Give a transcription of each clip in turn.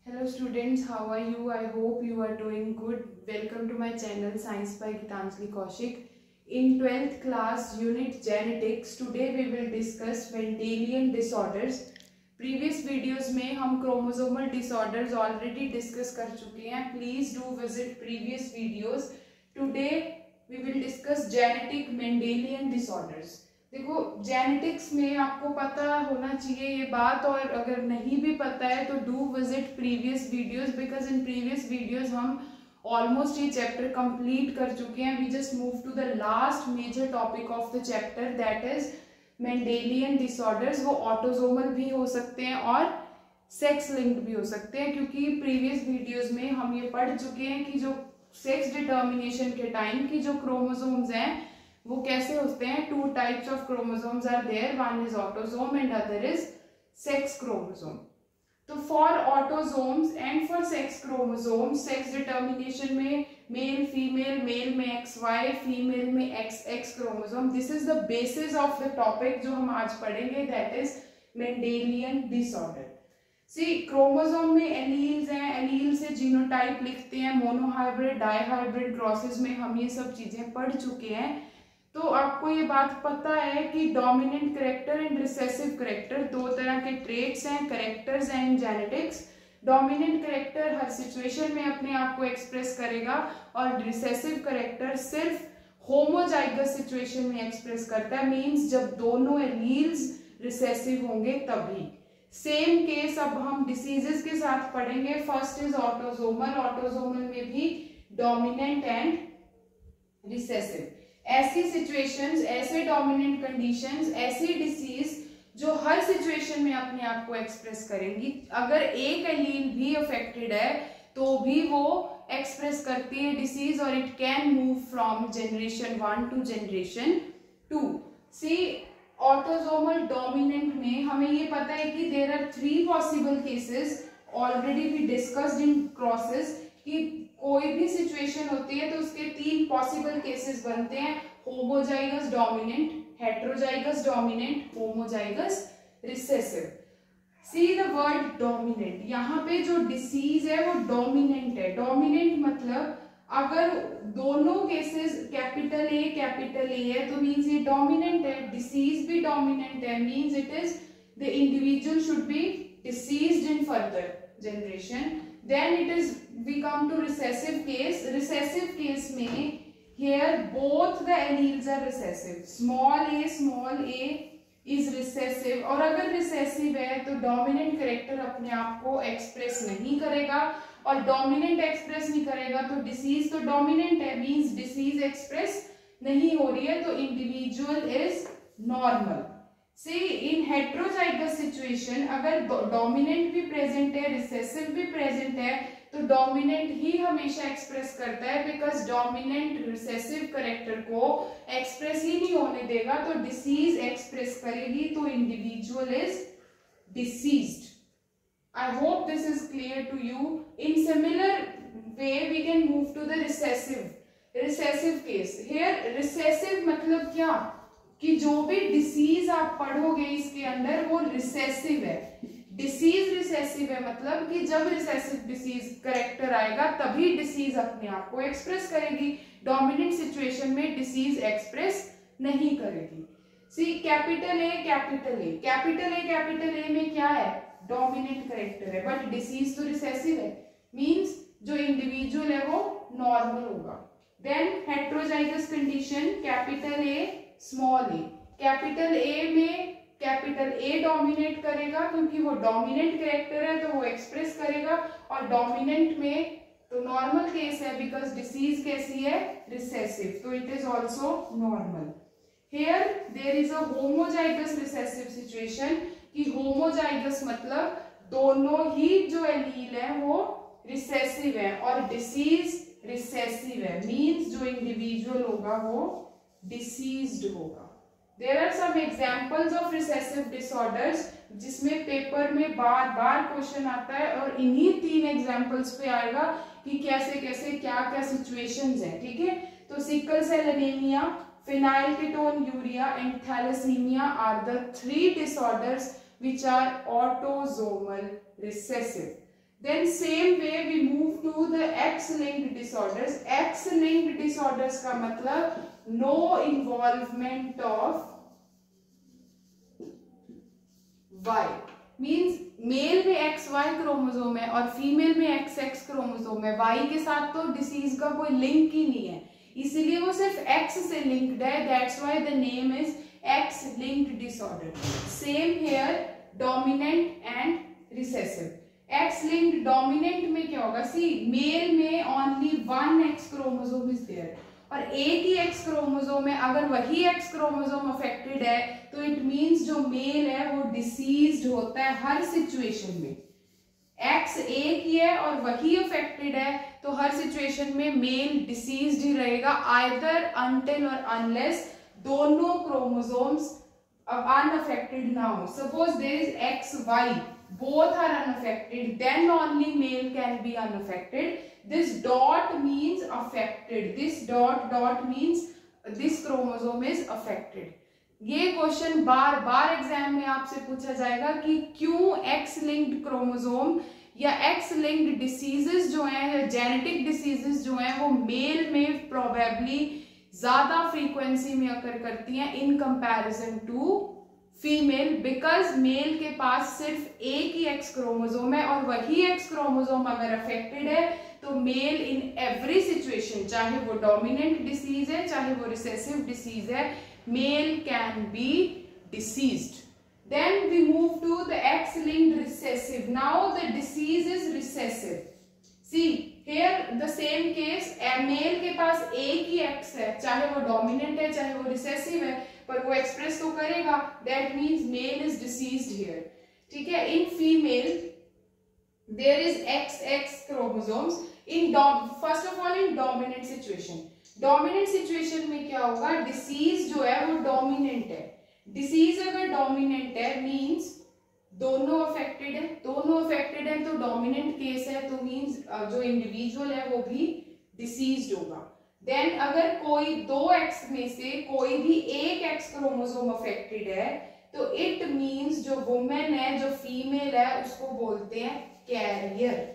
Hello students, how are you? I hope you are doing good. Welcome to my channel Science by Gitanjali Kaushik. In 12th class unit genetics, today we will discuss Mendelian disorders. Previous videos में हम chromosomal disorders already discuss कर चुके हैं. Please do visit previous videos. Today we will discuss genetic Mendelian disorders. देखो genetics में आपको पता होना चाहिए ये बात, और अगर नहीं भी पता है तो do visit previous videos, because in previous videos हम ऑलमोस्ट ये चैप्टर कंप्लीट कर चुके हैं. We just move to the last major topic of the chapter, that is Mendelian disorders. वो ऑटोसोमल भी हो सकते हैं और सेक्स लिंक्ड भी हो सकते हैं, क्योंकि प्रीवियस वीडियोज में हम ये पढ़ चुके हैं कि जो सेक्स डिटर्मिनेशन के टाइम की जो क्रोमोसोम्स हैं वो कैसे होते हैं. Two types of chromosomes are there, one is autosome and other is sex chromosome. तो for autosomes and for sex chromosome, sex determination में मेल फीमेल, मेल में XY, फीमेल में XX chromosome. This is the basis of the topic जो हम आज पढ़ेंगे, that is Mendelian disorder. सी chromosome में एलील्स हैं, एलील से जीनोटाइप लिखते हैं, मोनोहाइब्रिड, डाइहाइब्रिड, क्रॉसेस में हम ये सब चीजें पढ़ चुके हैं. तो आपको ये बात पता है कि dominant character and recessive character दो तरह के ट्रेट्स हैं, करेक्टर्स हैं in genetics. Dominant character her situation में अपने आप को एक्सप्रेस करेगा और रिसेसिव करेक्टर सिर्फ होमोजाइगस सिचुएशन में एक्सप्रेस करता है, मींस जब दोनों एलील्स रिसेसिव होंगे तभी. सेम केस अब हम डिसीजेस के साथ पढ़ेंगे. First is autosomal. ऑटोसोमल में भी डोमिनेंट एंड रिसेसिव. ऐसी सिचुएशंस, ऐसे डोमिनेंट कंडीशंस, ऐसी डिसीज जो हर सिचुएशन में अपने आप को एक्सप्रेस करेंगी. अगर एक एलील भी अफेक्टेड है तो भी वो एक्सप्रेस करती है डिसीज, और it can move from generation 1 to generation 2. See autosomal dominant में हमें ये पता है कि there are 3 possible cases, already we discussed in crosses, कि कोई भी सिचुएशन होती है तो उसके 3 पॉसिबल केसेस बनते हैं. Homozygous dominant, heterozygous dominant, homozygous recessive. See the word dominant, यहाँ पे जो डिसीज है वो डोमिनेंट है. डोमिनेंट मतलब अगर दोनों केसेस कैपिटल ए है तो मींस ये डोमिनेंट है. डिसीज भी डोमिनेंट है, means it is the individual should be deceased in further generation. Then it is, we come to recessive case. Recessive case में here both the alleles are recessive. Small a is recessive. और अगर recessive है तो dominant character अपने आप को express नहीं करेगा, और dominant express नहीं करेगा तो disease तो dominant है, means disease express नहीं हो रही है, तो individual is normal. See, in heterozygous situation अगर डोमिनेंट भी प्रेजेंट है, रिसेसिव भी प्रेजेंट है, तो डोमिनेंट ही हमेशा एक्सप्रेस करता है, बिकॉज डोमिनेंट रिसेसिव करेक्टर को एक्सप्रेस ही नहीं होने देगा, तो डिसीज एक्सप्रेस करेगी, तो individual is diseased. I hope this is clear to you. In similar way we can move to the recessive case. Here recessive मतलब क्या, कि जो भी डिसीज आप पढ़ोगे इसके अंदर वो रिसेसिव है. डिसीज रिसेसिव है मतलब कि जब रिसेसिव डिसीज करेक्टर आएगा तभी डिसीज अपने आप को एक्सप्रेस करेगी. डोमिनेंट सिचुएशन में डिसीज एक्सप्रेस नहीं करेगी. सी कैपिटल ए में क्या है, डोमिनेंट करेक्टर है, बट डिसीज तो रिसेसिव है, मींस जो इंडिविजुअल है वो नॉर्मल होगा. Then heterozygous condition, capital A small A. Capital A में कैपिटल ए डोमिनेट करेगा क्योंकि वो डोमिनेंट कैरेक्टर है तो वो एक्सप्रेस करेगा, और डोमिनेंट में तो नॉर्मल केस है बिकॉज डिसीज कैसी है, रिसेसिव, तो it is also normal. Here there is a homozygous recessive situation, कि होमोजाइगस मतलब दोनों ही जो एलील है वो रिसेसिव है और डिसीज रिसेसिव है, मींस जो इंडिविजुअल होगा वो डिसीज्ड होगा. There are some examples of recessive disorders जिसमें पेपर में बार बार क्वेश्चन आता है, और इन्हीं 3 एग्जाम्पल्स पे आएगा कि कैसे कैसे क्या क्या सिचुएशंस हैं. ठीक है, तो sickle cell anaemia, phenylketonuria and thalassemia are the 3 disorders which are autosomal recessive. Then same way we move to the X-linked disorders. X-linked disorders का मतलब no involvement of Y, means male में XY chromosome है और female में XX chromosome है, Y के साथ तो डिसीज का कोई लिंक ही नहीं है, इसीलिए वो सिर्फ X से लिंक्ड है. That's why the name is X linked disorder. Same here, dominant and recessive. X linked dominant में क्या होगा? See, मेल में only one X chromosome is there और एक ही X क्रोमोसोम है. अगर वही X क्रोमोसोम अफेक्टेड है तो इट मींस जो मेल है वो डिसीज्ड होता है हर सिचुएशन में. X एक ही है और वही अफेक्टेड है तो हर सिचुएशन में मेल डिसीज्ड ही रहेगा, आइदर अनटिल और अनलेस दोनों क्रोमोसोम्स unaffected ना हो. Suppose there is XY, both are unaffected, then only male can be unaffected. This dot means affected. This dot means this chromosome is affected. ये question बार बार exam में आपसे पूछा जाएगा कि क्यों एक्स लिंक्ड क्रोमोसोम या एक्स लिंक्ड डिसीजेस जो हैं या जेनेटिक डिसीजेस जो हैं वो मेल में प्रोबेबली ज्यादा फ्रीक्वेंसी में अकर करती हैं in comparison to female, because male के पास सिर्फ एक ही एक्स क्रोमोसोम है और वही एक्स क्रोमोसोम अगर अफेक्टेड है तो मेल इन एवरी सिचुएशन, चाहे वो डोमिनेंट डिसीज है चाहे वो रिसेसिव डिसीज है, mail can be deceased. Then we move to the X-linked recessive. Now the disease is recessive. See here the same case, male के पास एक ही X है, चाहे वो डोमिनेंट है चाहे वो रिसेसिव है, पर वो एक्सप्रेस तो करेगा. That means male is diseased here. ठीक है. In female there is XX chromosomes. In first of all in dominant situation. Dominant situation में क्या होगा? डिसीज जो है वो डोमिनेंट है. डिसीज अगर डोमिनेंट है मींस दोनों अफेक्टेड है, दोनों अफेक्टेड है तो डोमिनेंट केस है, तो मींस जो इंडिविजुअल है वो भी डिसीज्ड होगा. देन अगर कोई दो एक्स में से कोई भी एक एक्स क्रोमोसोम अफेक्टेड है तो इट मींस जो वुमेन है, जो फीमेल है, उसको बोलते हैं कैरियर.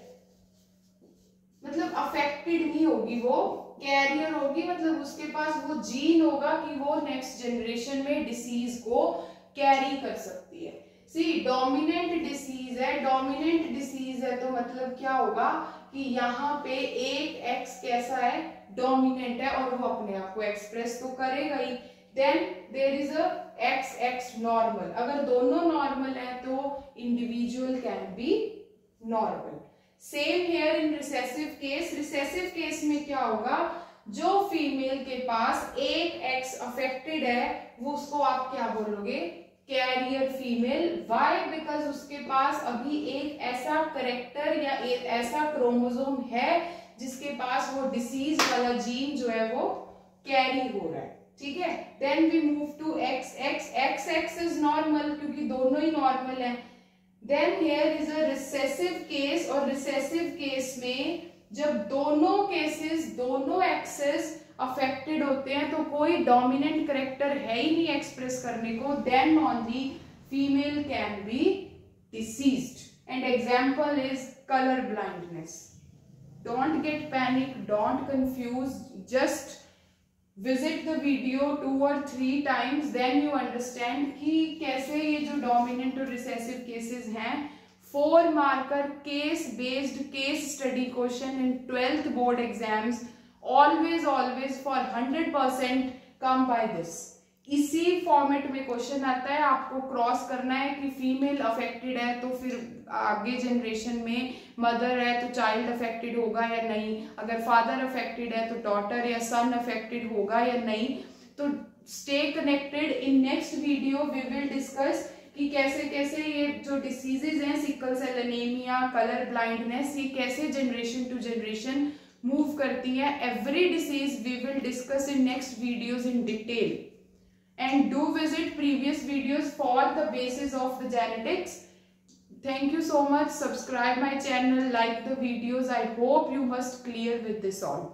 मतलब अफेक्टेड नहीं होगी, वो कैरियर होगी, मतलब उसके पास वो जीन होगा कि वो नेक्स्ट जनरेशन में डिसीज को कैरी कर सकती है. सी डोमिनेंट डिसीज है, डोमिनेंट डिसीज है तो मतलब क्या होगा कि यहाँ पे एक एक्स कैसा है? डोमिनेंट है और वो अपने आप को एक्सप्रेस तो करेगा ही. Then there is a X X normal. अगर दोनों नॉर्मल है तो individual can be normal. Same here in recessive case. Recessive case में क्या होगा? जो फीमेल के पास एक एक्स अफेक्टेड है वो उसको आप क्या बोलोगे? Carrier female. व्हाई? बिकॉज उसके पास अभी एक ऐसा करेक्टर या एक ऐसा क्रोमोसोम है जिसके पास वो डिसीज वाला जीन जो है वो कैरी हो रहा है. ठीक है. Then we move to X X. X X is normal क्योंकि दोनों ही नॉर्मल है. Then here is a recessive case और recessive case में जब दोनों cases, दोनों एक्सेस अफेक्टेड होते हैं तो कोई डोमिनेंट करेक्टर है ही नहीं एक्सप्रेस करने को, then only female can be diseased. And example is color blindness. Don't get panic, don't confuse, just visit the video 2 or 3 times, then you understand कि कैसे ये जो डोमिनेंट और रिसेसिव केसेस हैं 4 marker case based case study question in 12th board exams always for 100% come by this. इसी format में question आता है, आपको क्रॉस करना है कि फीमेल अफेक्टेड है तो फिर आगे जनरेशन में मदर है तो चाइल्ड अफेक्टेड होगा या नहीं, अगर फादर अफेक्टेड है तो डॉटर या सन अफेक्टेड होगा या नहीं. तो stay connected. In next video we will discuss कि कैसे कैसे ये जो डिसीजेज हैं, sickle cell anaemia, colour blindness, ये कैसे जनरेशन टू जनरेशन मूव करती है. Every disease we will discuss in next videos in detail. And do visit previous videos for the basis of the genetics. Thank you so much. Subscribe my channel, like the videos. I hope you must clear with this all.